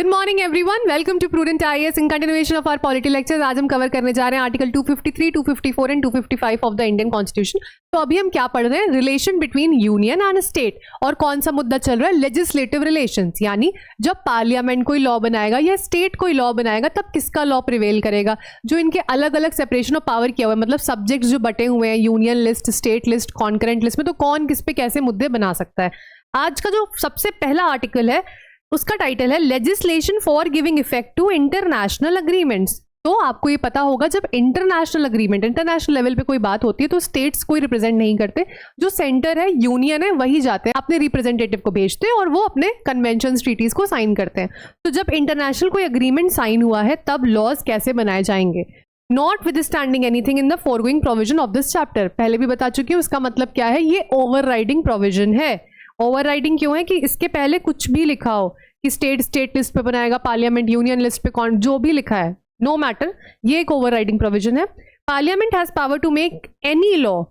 Good morning everyone, welcome to Prudent IAS in continuation of our polity lectures. आज हम cover करने जा रहे हैं article 253, 254 and 255 of the Indian constitution. तो अभी हम क्या पढ़ रहे हैं? Relation between union and state. और कौन सा मुद्दा चल रहा है? लेजिस्लेटिव रिलेशंस, यानी जब पार्लियामेंट कोई लॉ बनाएगा या स्टेट कोई लॉ बनाएगा तब किसका लॉ प्रिवेल करेगा। जो इनके अलग अलग सेपरेशन ऑफ पावर किया हुआ है, मतलब सब्जेक्ट्स जो बटे हुए हैं union list, state list, concurrent list में, तो कौन किस पे कैसे मुद्दे बना सकता है। आज का जो सबसे पहला आर्टिकल है उसका टाइटल है legislation for giving effect to international agreements. तो आपको ये पता होगा जब इंटरनेशनल अग्रीमेंट, इंटरनेशनल लेवल पे कोई बात होती है तो स्टेट्स कोई रिप्रेजेंट नहीं करते, जो सेंटर है, यूनियन है, वही जाते हैं अपने रिप्रेजेंटेटिव को भेजते हैं और वो अपने कन्वेंशन ट्रीटीज को साइन करते हैं। तो जब इंटरनेशनल कोई अग्रीमेंट साइन हुआ है तब लॉज कैसे बनाए जाएंगे। Notwithstanding anything in the foregoing provision of this chapter. पहले भी बता चुकी हूँ इसका मतलब क्या है, ये ओवर राइडिंग प्रोविजन है। ओवर राइडिंग क्यों है? कि इसके पहले कुछ भी लिखा हो कि स्टेट लिस्ट पे बनाएगा, पार्लियामेंट यूनियन लिस्ट पे, कौन जो भी लिखा है, नो मैटर, ये एक ओवर राइडिंग प्रोविजन है। Parliament has power to make any law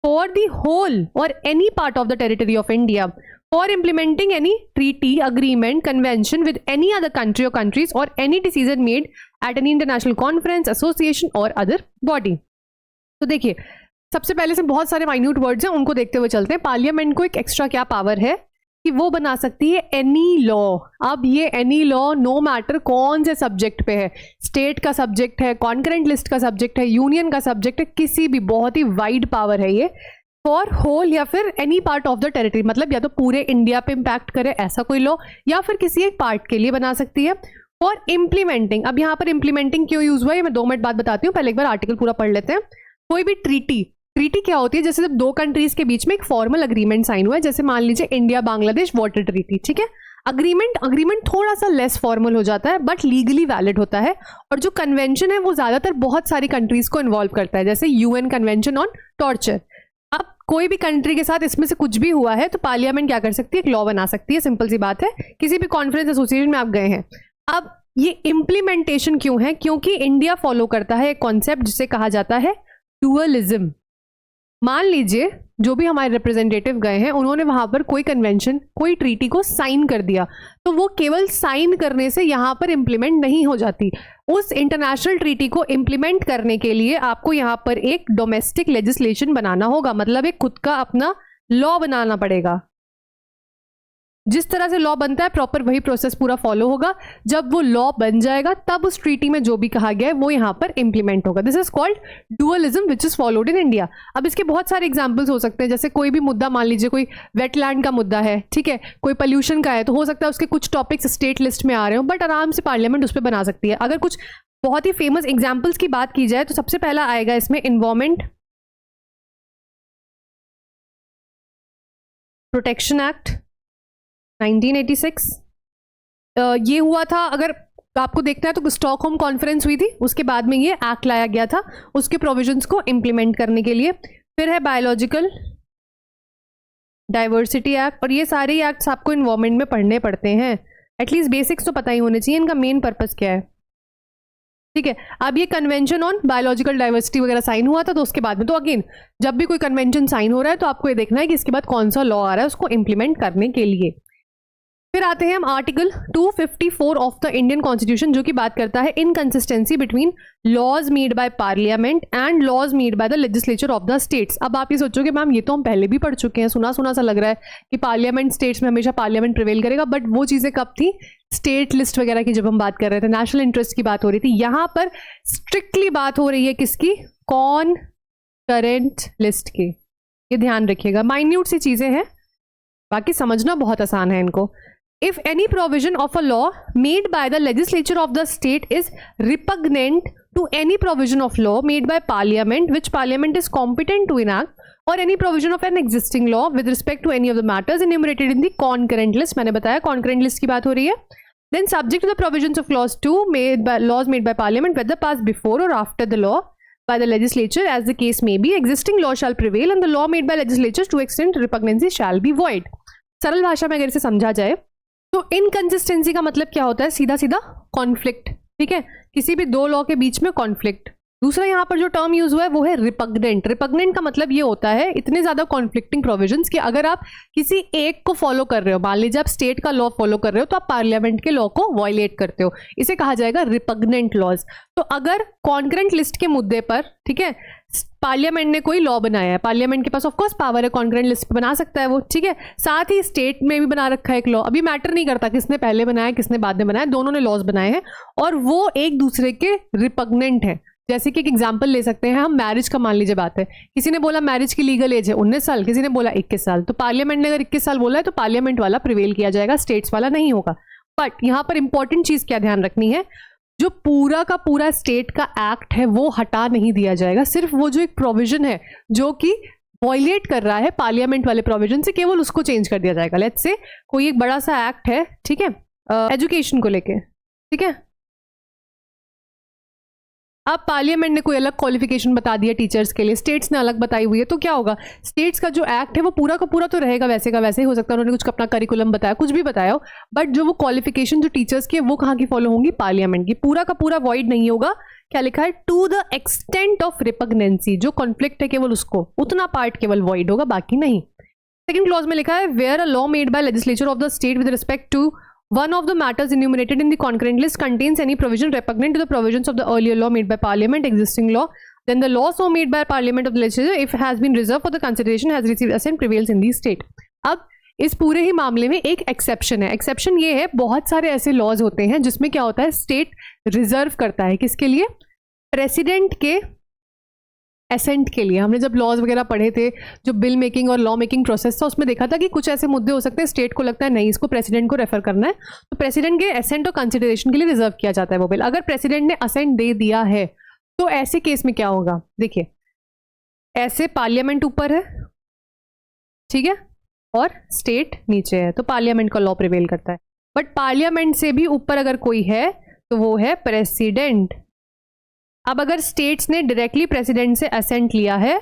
for the whole or any part of the territory of India for implementing any treaty, agreement, convention with any other country or countries or any decision made at any international conference, association or other body. तो देखिए, सबसे पहले से बहुत सारे minute words हैं, उनको देखते हुए चलते हैं। पार्लियामेंट को एक एक्स्ट्रा क्या पावर है कि वो बना सकती है एनी लॉ। अब ये एनी लॉ नो मैटर कौन से सब्जेक्ट पे है, स्टेट का सब्जेक्ट है, कॉन्करेंट लिस्ट का सब्जेक्ट है, यूनियन का सब्जेक्ट है, किसी भी, बहुत ही वाइड पावर है ये, फॉर होल या फिर any part of the territory, मतलब या तो पूरे इंडिया पे इम्पैक्ट करे ऐसा कोई लॉ या फिर किसी एक पार्ट के लिए बना सकती है। फॉर इम्प्लीमेंटिंग, अब यहाँ पर इम्प्लीमेंटिंग क्यों यूज हुआ है मैं 2 मिनट बाद बताती हूँ, पहले एक बार आर्टिकल पूरा पढ़ लेते हैं। कोई भी ट्रीटी क्या होती है? जैसे जब 2 कंट्रीज के बीच में एक फॉर्मल अग्रीमेंट साइन हुआ है, जैसे मान लीजिए इंडिया बांग्लादेश वाटर ट्रीटी, ठीक है। अग्रीमेंट थोड़ा सा लेस फॉर्मल हो जाता है बट लीगली वैलिड होता है। और जो कन्वेंशन है वो ज्यादातर बहुत सारी कंट्रीज को इन्वॉल्व करता है, जैसे यूएन कन्वेंशन ऑन टॉर्चर। अब कोई भी कंट्री के साथ इसमें से कुछ भी हुआ है तो पार्लियामेंट क्या कर सकती है? एक लॉ बना सकती है, सिंपल सी बात है। किसी भी कॉन्फ्रेंस, एसोसिएशन में आप गए हैं। अब ये इम्प्लीमेंटेशन क्यों है? क्योंकि इंडिया फॉलो करता है एक कॉन्सेप्ट जिसे कहा जाता है डुअलिज्म। मान लीजिए जो भी हमारे रिप्रेजेंटेटिव गए हैं उन्होंने वहां पर कोई कन्वेंशन, कोई ट्रीटी को साइन कर दिया, तो वो केवल साइन करने से यहां पर इंप्लीमेंट नहीं हो जाती। उस इंटरनेशनल ट्रीटी को इंप्लीमेंट करने के लिए आपको यहां पर एक डोमेस्टिक लेजिस्लेशन बनाना होगा, मतलब एक खुद का अपना लॉ बनाना पड़ेगा। जिस तरह से लॉ बनता है प्रॉपर वही प्रोसेस पूरा फॉलो होगा। जब वो लॉ बन जाएगा तब उस ट्रीटी में जो भी कहा गया है वो यहाँ पर इंप्लीमेंट होगा। This is called dualism which is followed in India. अब इसके बहुत सारे एग्जांपल्स हो सकते हैं, जैसे कोई भी मुद्दा, मान लीजिए कोई वेटलैंड का मुद्दा है, ठीक है, कोई पोल्यूशन का है, तो हो सकता है उसके कुछ टॉपिक्स स्टेट लिस्ट में आ रहे हो बट आराम से पार्लियामेंट उस पर बना सकती है। अगर कुछ बहुत ही फेमस एग्जाम्पल्स की बात की जाए तो सबसे पहला आएगा इसमें एनवायरमेंट प्रोटेक्शन एक्ट 1986। ये हुआ था, अगर आपको देखना है तो स्टॉकहोम कॉन्फ्रेंस हुई थी, उसके बाद में ये एक्ट लाया गया था उसके प्रोविजंस को इंप्लीमेंट करने के लिए। फिर है बायोलॉजिकल डाइवर्सिटी एक्ट, और ये सारे एक्ट्स आपको एनवायरमेंट में पढ़ने पड़ते हैं, एटलीस्ट बेसिक्स तो पता ही होने चाहिए इनका मेन पर्पस क्या है, ठीक है। अब ये कन्वेंशन ऑन बायोलॉजिकल डाइवर्सिटी वगैरह साइन हुआ था, तो उसके बाद में, तो अगेन जब भी कोई कन्वेंशन साइन हो रहा है तो आपको ये देखना है कि इसके बाद कौन सा लॉ आ रहा है उसको इंप्लीमेंट करने के लिए। फिर आते हैं हम article 254 of the Indian constitution, जो कि बात करता है inconsistency between laws made by parliament and laws made by the legislature of the states. अब आप ये सोचोगे मैम ये तो हम पहले भी पढ़ चुके हैं, सुना सा लग रहा है कि पार्लियामेंट स्टेट्स में हमेशा पार्लियामेंट प्रिवेल करेगा, बट वो चीजें कब थी? स्टेट लिस्ट वगैरह की जब हम बात कर रहे थे, नेशनल इंटरेस्ट की बात हो रही थी। यहां पर स्ट्रिक्टली बात हो रही है किसकी? कॉन्करेंट लिस्ट की। ये ध्यान रखिएगा, माइन्यूट सी चीजें हैं, बाकी समझना बहुत आसान है इनको। If any provision of a law made by the legislature of the state is repugnant to any provision of law made by parliament which parliament is competent to enact, or any provision of an existing law with respect to any of the matters enumerated in the concurrent list, मैंने बताया concurrent list की बात हो रही है, then subject to the provisions of clause 2 laws made by parliament whether passed before or after the law by the legislature as the case may be, existing law shall prevail and the law made by legislature to extent repugnancy shall be void। सरल भाषा में अगर इसे समझा जाए तो inconsistency का मतलब क्या होता है? सीधा सीधा कॉन्फ्लिक्ट, ठीक है, किसी भी 2 लॉ के बीच में कॉन्फ्लिक्ट। दूसरा यहाँ पर जो टर्म यूज हुआ है वो है रिपग्नेंट। रिपग्नेंट का मतलब ये होता है इतने ज्यादा कॉन्फ्लिक्टिंग प्रोविजंस कि अगर आप किसी एक को फॉलो कर रहे हो, मान लीजिए आप स्टेट का लॉ फॉलो कर रहे हो तो आप पार्लियामेंट के लॉ को वायलेट करते हो, इसे कहा जाएगा रिपग्नेंट लॉज। तो अगर कॉन्करेंट लिस्ट के मुद्दे पर, ठीक है, पार्लियामेंट ने कोई लॉ बनाया है, पार्लियामेंट के पास ऑफकोर्स पावर है, कॉन्करेंट लिस्ट बना सकता है वो, ठीक है, साथ ही स्टेट में भी बना रखा है एक लॉ, अभी मैटर नहीं करता किसने पहले बनाया किसने बाद में बनाया, दोनों ने लॉज बनाए हैं और वो एक दूसरे के रिपग्नेंट है। जैसे कि एक एग्जांपल ले सकते हैं हम, मैरिज का मान लीजिए बात है, किसी ने बोला मैरिज की लीगल एज है 19 साल, किसी ने बोला 21 साल, तो पार्लियामेंट ने अगर 21 साल बोला है तो पार्लियामेंट वाला प्रिवेल किया जाएगा, स्टेट्स वाला नहीं होगा। बट यहाँ पर इंपॉर्टेंट चीज क्या ध्यान रखनी है, जो पूरा का पूरा स्टेट का एक्ट है वो हटा नहीं दिया जाएगा, सिर्फ वो जो एक प्रोविजन है जो कि वॉयलेट कर रहा है पार्लियामेंट वाले प्रोविजन से, केवल उसको चेंज कर दिया जाएगा। लेट्स से कोई एक बड़ा सा एक्ट है, ठीक है, एजुकेशन को लेके, ठीक है, अब पार्लियामेंट ने कोई अलग क्वालिफिकेशन बता दिया टीचर्स के लिए, स्टेट्स ने अलग बताई हुई है, तो क्या होगा, स्टेट्स का जो एक्ट है वो पूरा का पूरा तो रहेगा वैसे का वैसे ही, हो सकता है उन्होंने कुछ अपना करिकुलम बताया, कुछ भी बताया हो, बट जो वो क्वालिफिकेशन जो टीचर्स की है वो कहाँ की फॉलो होंगी, पार्लियामेंट की, पूरा का पूरा वॉइड नहीं होगा। क्या लिखा है, टू द एक्सटेंट ऑफ रिपग्नेंसी, जो कॉन्फ्लिक्ट है केवल उसको, उतना पार्ट केवल वॉइड होगा, बाकी नहीं। सेकंड क्लॉज में लिखा है, where a law made by legislature of the state with respect to one of the matters enumerated in the concurrent list contains any provision repugnant to the provisions of the earlier law made by parliament, existing law, then the law so made by parliament of the legislature, if has been reserved for the consideration, has received assent, prevails in the state। अब इस पूरे ही मामले में एक exception है। Exception ये है, बहुत सारे ऐसे लॉज होते हैं जिसमें क्या होता है, स्टेट रिजर्व करता है किसके लिए, प्रेसिडेंट के एसेंट के लिए। हमने जब लॉज वगैरह पढ़े थे, जो बिल मेकिंग और लॉ मेकिंग प्रोसेस था, उसमें देखा था कि कुछ ऐसे मुद्दे हो सकते हैं स्टेट को लगता है नहीं इसको प्रेसिडेंट को रेफर करना है, तो प्रेसिडेंट के एसेंट और कंसिडरेशन के लिए रिजर्व किया जाता है वो बिल। अगर प्रेसिडेंट ने असेंट दे दिया है तो ऐसे केस में क्या होगा, देखिए ऐसे पार्लियामेंट ऊपर है, ठीक है, और स्टेट नीचे है, तो पार्लियामेंट का लॉ प्रिवेल करता है। बट पार्लियामेंट से भी ऊपर अगर कोई है तो वो है प्रेसिडेंट। अब अगर स्टेट्स ने डायरेक्टली प्रेसिडेंट से असेंट लिया है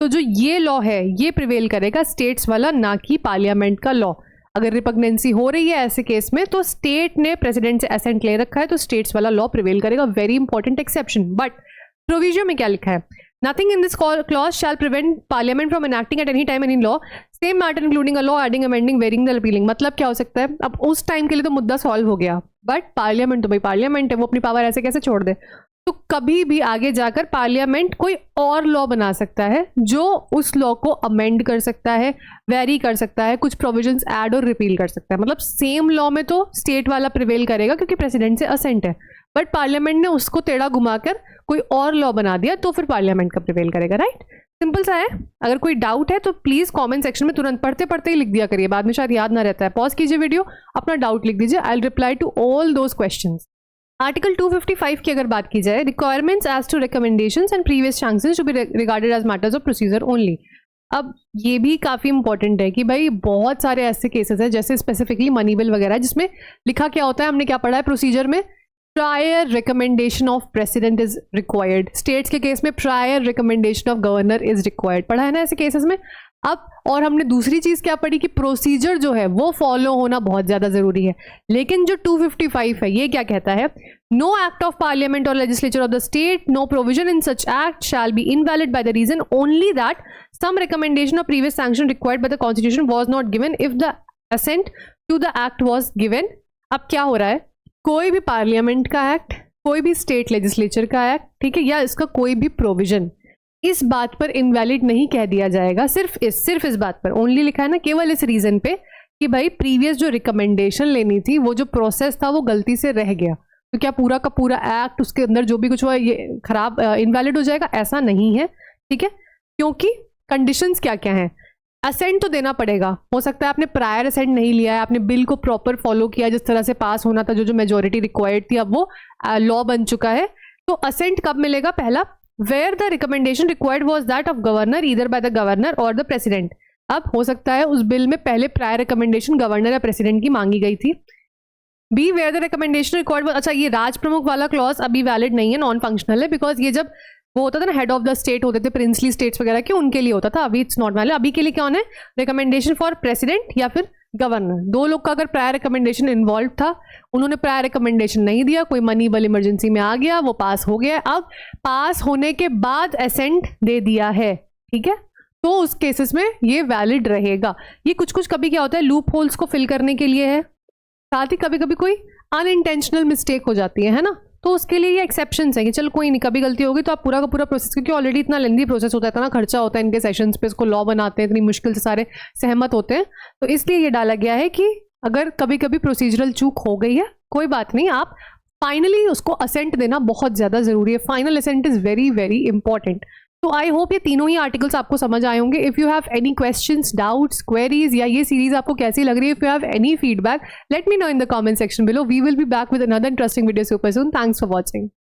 तो जो ये लॉ है ये प्रिवेल करेगा, स्टेट्स वाला, ना कि पार्लियामेंट का लॉ। अगर रिपग्नेंसी हो रही है ऐसे केस में तो स्टेट ने प्रेसिडेंट से असेंट ले रखा है तो स्टेट्स वाला लॉ प्रिवेल करेगा। Very important exception. But provision में क्या लिखा है, nothing in this clause shall prevent parliament from enacting at any time any law same matter including a law adding amending varying the repealing. मतलब क्या हो सकता है, अब उस टाइम के लिए तो मुद्दा सॉल्व हो गया, बट पार्लियामेंट तो भाई पार्लियामेंट है, वो अपनी पावर ऐसे कैसे छोड़ दे, तो कभी भी आगे जाकर पार्लियामेंट कोई और लॉ बना सकता है जो उस लॉ को अमेंड कर सकता है, वेरी कर सकता है, कुछ प्रोविजंस ऐड और रिपील कर सकता है। मतलब सेम लॉ में तो स्टेट वाला प्रिवेल करेगा क्योंकि प्रेसिडेंट से असेंट है, बट पार्लियामेंट ने उसको टेढ़ा घुमाकर कोई और लॉ बना दिया तो फिर पार्लियामेंट का प्रिवेल करेगा। राइट, सिंपल सा है। अगर कोई डाउट है तो प्लीज कमेंट सेक्शन में तुरंत पढ़ते पढ़ते ही लिख दिया करिए, बाद में शायद याद ना रहता है। पॉज कीजिए वीडियो, अपना डाउट लिख दीजिए, I will reply to all those questions. Article 255 की अगर बात की जाए, requirements as to recommendations and previous sanctions to be regarded as matters of procedure only. अब ये भी काफ़ी इंपॉर्टेंट है कि भाई बहुत सारे ऐसे केसेस हैं, जैसे स्पेसिफिकली मनी बिल वगैरह, जिसमें लिखा क्या होता है, हमने क्या पढ़ा है प्रोसीजर में, prior recommendation of president is required. States के केस में prior recommendation of governor is required, पढ़ा है ना ऐसे केसेस में। अब और हमने दूसरी चीज क्या पढ़ी कि प्रोसीजर जो है वो फॉलो होना बहुत ज्यादा जरूरी है। लेकिन जो 255 है ये क्या कहता है, नो एक्ट ऑफ पार्लियामेंट और legislature of the state, no provision in such act shall be invalid by the reason only that some recommendation और previous sanction required by the constitution was not given if the assent to the act was given. अब क्या हो रहा है, कोई भी parliament का act, कोई भी स्टेट लेजिस्लेचर का एक्ट, ठीक है, या इसका कोई भी प्रोविजन इस बात पर इनवैलिड नहीं कह दिया जाएगा, सिर्फ इस बात पर ओनली लिखा है ना, केवल इस रीजन पे कि भाई प्रीवियस जो रिकमेंडेशन लेनी थी, वो जो प्रोसेस था वो गलती से रह गया, तो क्या पूरा का पूरा एक्ट, उसके अंदर जो भी कुछ हुआ ये खराब इनवैलिड हो जाएगा, ऐसा नहीं है। ठीक है, क्योंकि कंडीशंस क्या क्या हैं, असेंट तो देना पड़ेगा। हो सकता है आपने प्रायर असेंट नहीं लिया है, आपने बिल को प्रॉपर फॉलो किया जिस तरह से पास होना था, जो मेजोरिटी रिक्वायर्ड थी, अब वो लॉ बन चुका है, तो असेंट कब मिलेगा, पहला where the recommendation required was that of governor either by the governor or the president। अब हो सकता है उस बिल में पहले प्रायर रिकमेंडेशन गवर्नर या प्रेसिडेंट की मांगी गई थी। B where the recommendation required was, अच्छा ये राज प्रमुख वाला क्लॉज अभी वैलिड नहीं है, नॉन फंक्शनल है, बिकॉज ये जब वो होता था ना, हेड ऑफ द स्टेट होते थे, प्रिंसली स्टेट्स वगैरह के, उनके लिए होता था। अभी इट्स नॉट वैलिड। अभी के लिए क्या होना है, रिकमेंडेशन फॉर प्रेसिडेंट या फिर गवर्नर। 2 लोग का अगर प्रायर रिकमेंडेशन इन्वॉल्व था, उन्होंने प्रायर रिकमेंडेशन नहीं दिया, कोई मनी बल इमरजेंसी में आ गया, वो पास हो गया। अब पास होने के बाद असेंट दे दिया है, ठीक है, तो उस केसेस में ये वैलिड रहेगा। ये कुछ कुछ कभी क्या होता है, लूप होल्स को फिल करने के लिए है, साथ ही कभी कभी कोई अनइंटेंशनल मिस्टेक हो जाती है ना, तो उसके लिए ये एक्सेप्शंस है कि चल कोई नहीं, कभी गलती होगी तो आप पूरा का पूरा प्रोसेस, क्योंकि ऑलरेडी इतना लेंदी प्रोसेस होता है, इतना खर्चा होता है इनके सेशंस पे, इसको लॉ बनाते हैं, इतनी मुश्किल से सारे सहमत होते हैं, तो इसलिए ये डाला गया है कि अगर कभी कभी प्रोसीजरल चूक हो गई है, कोई बात नहीं, आप फाइनली उसको असेंट देना बहुत ज़्यादा ज़रूरी है। Final assent is very very important. तो आई होप ये तीनों ही आर्टिकल्स आपको समझ आए होंगे। If you have any questions, doubts, queries, या ये सीरीज आपको कैसी लग रही है, if you have any feedback, let me know in the comment section below. We will be back with another interesting video super soon. Thanks for watching.